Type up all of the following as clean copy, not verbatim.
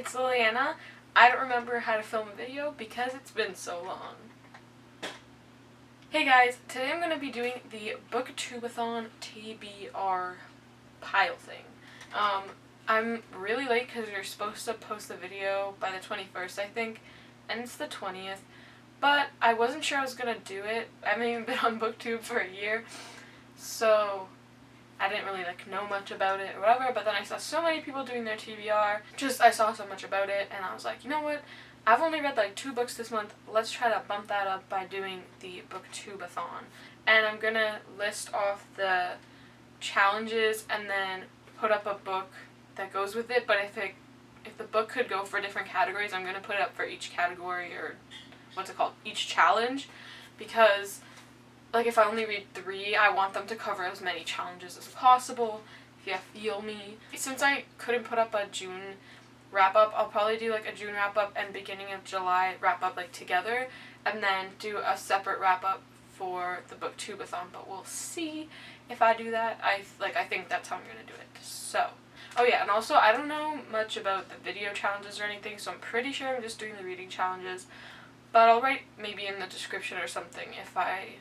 it's Liliana. I don't remember how to film a video because it's been so long. Hey guys, today I'm going to be doing the Booktubeathon Tbr pile thing. I'm really late because you're supposed to post the video by the 21st, I think, and it's the 20th, but I wasn't sure I was going to do it. I haven't even been on Booktube for a year, so I didn't really know much about it or whatever, but then I saw so many people doing their TBR. I saw so much about it, and I was like, you know what? I've only read 2 books this month. Let's try to bump that up by doing the Booktubeathon. And I'm gonna list off the challenges and then put up a book that goes with it. But if the book could go for different categories, I'm gonna put it up for each category, or each challenge, because if I only read 3, I want them to cover as many challenges as possible, if you feel me. Since I couldn't put up a June wrap-up, I'll probably do a June wrap-up and beginning of July wrap-up together, and then do a separate wrap-up for the Booktubeathon, but we'll see if I do that. I think that's how I'm going to do it. So, oh yeah, and also I don't know much about the video challenges or anything, so I'm pretty sure I'm just doing the reading challenges, but I'll write maybe in the description or something if I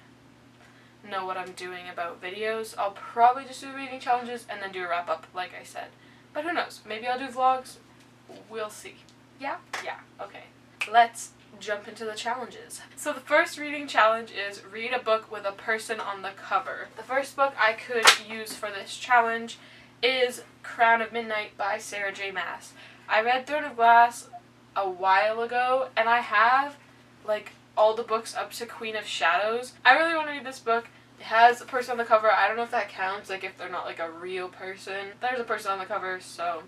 know what I'm doing about videos. I'll probably just do reading challenges and then do a wrap-up like I said, but who knows, maybe I'll do vlogs. We'll see. Yeah, okay. Let's jump into the challenges. So the first reading challenge is read a book with a person on the cover. The first book I could use for this challenge is Crown of Midnight by Sarah J. Maas. I read Throne of Glass a while ago, and I have all the books up to Queen of Shadows. I really want to read this book. It has a person on the cover. I don't know if that counts, if they're not a real person. There's a person on the cover, so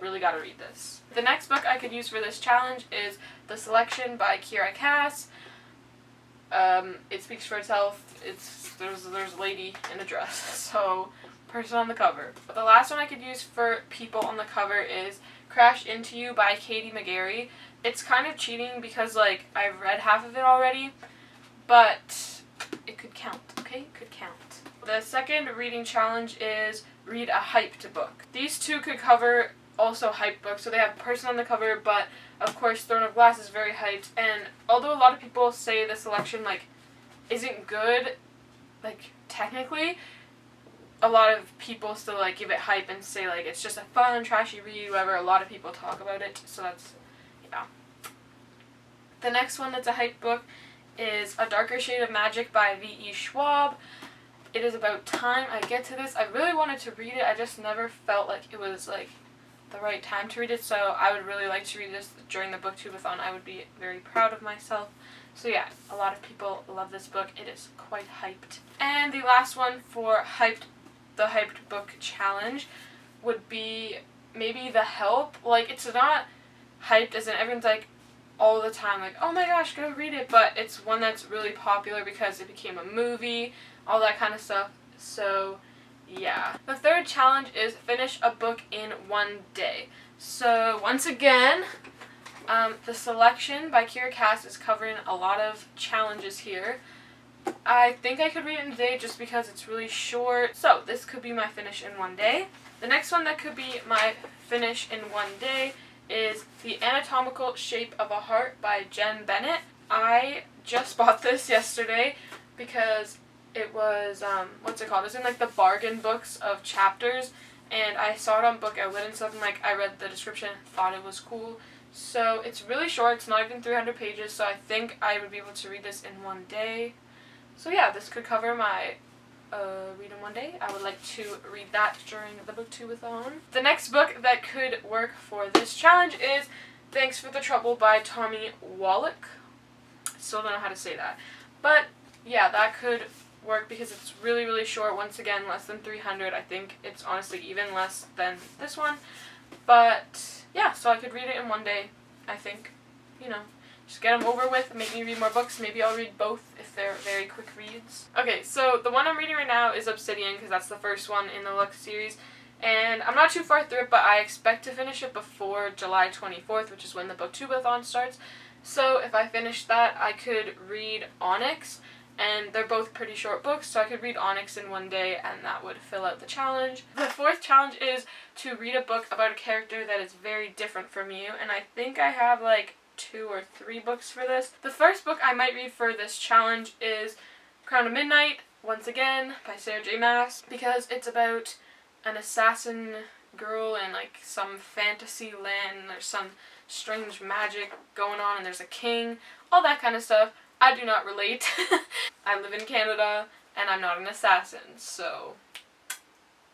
really gotta read this. The next book I could use for this challenge is The Selection by Kiera. It speaks for itself. There's a lady in a dress, so person on the cover. But the last one I could use for people on the cover is Crash Into You by Katie McGarry. It's kind of cheating because I've read half of it already, but it could count, okay? It could count. The second reading challenge is read a hyped book. These two could cover also hyped books, so they have a person on the cover, but of course Throne of Glass is very hyped, and although a lot of people say The Selection isn't good, technically, a lot of people still give it hype and say it's just a fun, trashy read, whatever. A lot of people talk about it, so that's, yeah. The next one that's a hyped book is A Darker Shade of Magic by V.E. Schwab. It is about time I get to this. I really wanted to read it, I just never felt it was the right time to read it, so I would really like to read this during the Booktubeathon. I would be very proud of myself. So yeah, a lot of people love this book. It is quite hyped. And the last one for the hyped book challenge would be maybe The Help. It's not hyped as in everyone's all the time oh my gosh, go read it, but it's one that's really popular because it became a movie, all that kind of stuff. So yeah. The third challenge is finish a book in 1 day. So once again, The Selection by Kiera is covering a lot of challenges here. I think I could read it in a day just because it's really short. So this could be my finish in 1 day. The next one that could be my finish in 1 day is The Anatomical Shape of a Heart by Bennett. I just bought this yesterday because it was, what's it called? It's in the bargain books of chapters, and I saw it on Book Outlet and stuff, and I read the description, thought it was cool. So it's really short, it's not even 300 pages, so I think I would be able to read this in 1 day. So yeah, this could cover my read in 1 day. I would like to read that during the Booktubeathon. The next book that could work for this challenge is Thanks for the Trouble by Tommy Wallach. Still don't know how to say that. But yeah, that could work because it's really, really short. Once again, less than 300. I think it's honestly even less than this one. But yeah, so I could read it in 1 day, I think. Just get them over with, make me read more books. Maybe I'll read both if they're very quick reads. Okay, so the one I'm reading right now is Obsidian because that's the first one in the Lux series. And I'm not too far through it, but I expect to finish it before July 24th, which is when the Booktubeathon starts. So if I finish that, I could read Onyx. and they're both pretty short books, so I could read Onyx in one day and that would fill out the challenge. The fourth challenge is to read a book about a character that is very different from you, and I think I have like 2 or 3 books for this. The first book I might read for this challenge is Crown of Midnight, once again, by Sarah J. Maas, because it's about an assassin girl in like some fantasy land, and there's some strange magic going on, and there's a king, all that kind of stuff. I do not relate. I live in Canada, and I'm not an assassin, so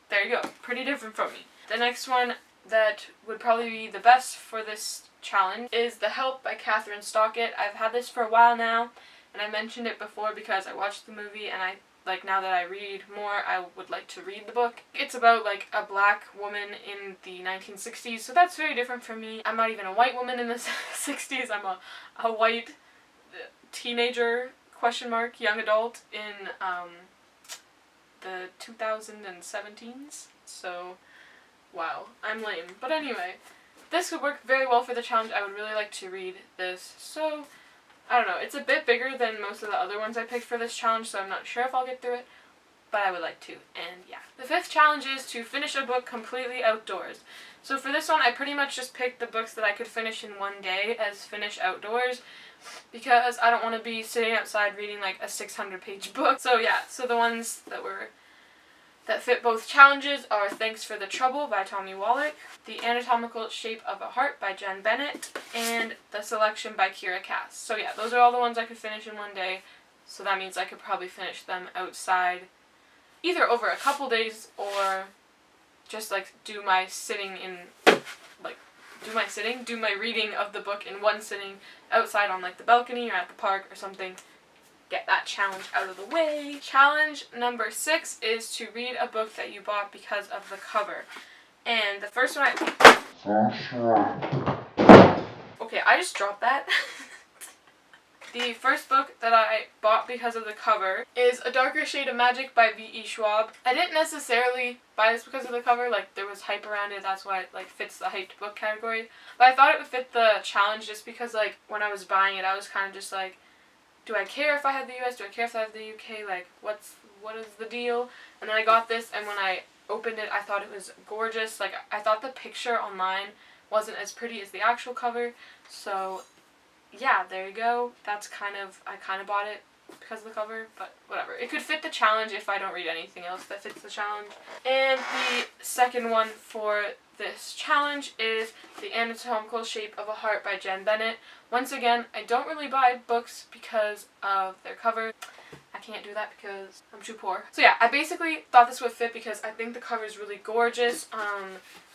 there you go. Pretty different from me. The next one that would probably be the best for this challenge is The Help by Kathryn Stockett. I've had this for a while now, and I mentioned it before because I watched the movie, and now that I read more, I would like to read the book. It's about like a black woman in the 1960s, so that's very different from me. I'm not even a white woman in the 60s. I'm a white teenager, young adult in the 2017s. So, wow, I'm lame. But anyway, this would work very well for the challenge. I would really like to read this. So, I don't know. It's a bit bigger than most of the other ones I picked for this challenge, so I'm not sure if I'll get through it, but I would like to, and yeah. The fifth challenge is to finish a book completely outdoors. So for this one, I pretty much just picked the books that I could finish in one day as finish outdoors, because I don't want to be sitting outside reading like a 600-page book. So yeah, so the ones that fit both challenges are Thanks for the Trouble by Tommy Wallach, The Anatomical Shape of a Heart by Jen Bennett, and The Selection by Kiera. So yeah, those are all the ones I could finish in one day, so that means I could probably finish them outside either over a couple days or just like do my reading of the book in one sitting outside on like the balcony or at the park or something. Get that challenge out of the way. Challenge number 6 is to read a book that you bought because of the cover. And the first one Okay, I just dropped that. The first book that I bought because of the cover is A Darker Shade of Magic by V.E. Schwab. I didn't necessarily buy this because of the cover, like there was hype around it, that's why it like fits the hyped book category. But I thought it would fit the challenge just because like when I was buying it I was kind of just like, do I care if I have the US? Do I care if I have the UK? Like, what is the deal? And then I got this, and when I opened it, I thought it was gorgeous. Like, I thought the picture online wasn't as pretty as the actual cover. So, yeah, there you go. I kind of bought it because of the cover, but whatever. It could fit the challenge if I don't read anything else that fits the challenge. And the second one for this challenge is The Anatomical Shape of a Heart by Jen Bennett. Once again, I don't really buy books because of their cover. I can't do that because I'm too poor. So yeah, I basically thought this would fit because I think the cover is really gorgeous.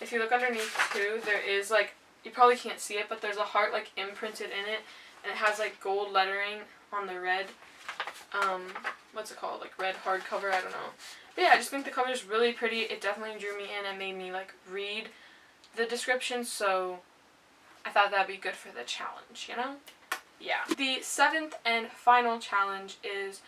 If you look underneath too, there is like, you probably can't see it, but there's a heart like imprinted in it, and it has like gold lettering on the red, what's it called, like red hardcover, I don't know. But yeah, I just think the cover is really pretty. It definitely drew me in and made me like read the description, so I thought that'd be good for the challenge, you know? Yeah. The 7th and final challenge is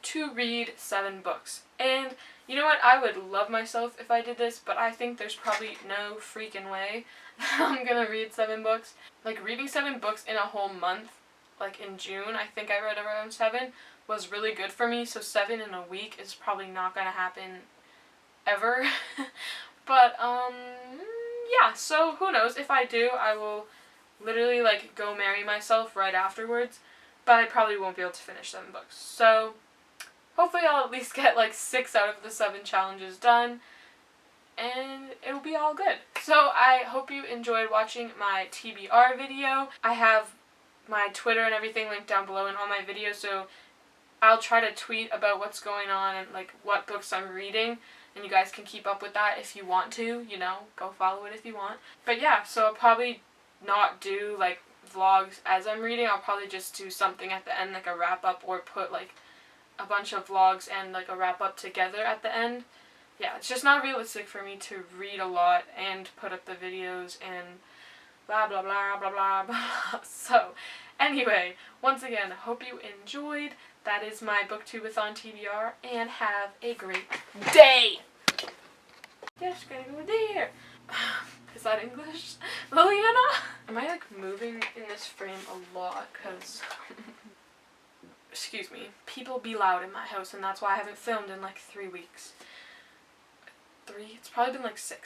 to read 7 books. And you know what? I would love myself if I did this, but I think there's probably no freaking way that I'm gonna read 7 books. Like, reading 7 books in a whole month, like in June, I think I read around 7, was really good for me, so 7 in a week is probably not gonna happen ever. But, yeah, so who knows? If I do, I will literally, like, go marry myself right afterwards, but I probably won't be able to finish 7 books. So, hopefully I'll at least get, like, 6 out of the 7 challenges done, and it'll be all good. So, I hope you enjoyed watching my TBR video. I have my Twitter and everything linked down below in all my videos, so I'll try to tweet about what's going on and, like, what books I'm reading, and you guys can keep up with that if you want to, you know, go follow it if you want. But yeah, so I'll probably not do, like, vlogs as I'm reading. I'll probably just do something at the end, like a wrap-up, or put, like, a bunch of vlogs and, like, a wrap-up together at the end. Yeah, it's just not realistic for me to read a lot and put up the videos and blah, blah, blah, blah, blah, blah. So, anyway, once again, hope you enjoyed. That is my Booktubeathon Tbr, and have a great day! Just gonna go there. Is that English? Liliana? Am I like moving in this frame a lot? Because excuse me, people be loud in my house, and that's why I haven't filmed in like 3 weeks. It's probably been like 6.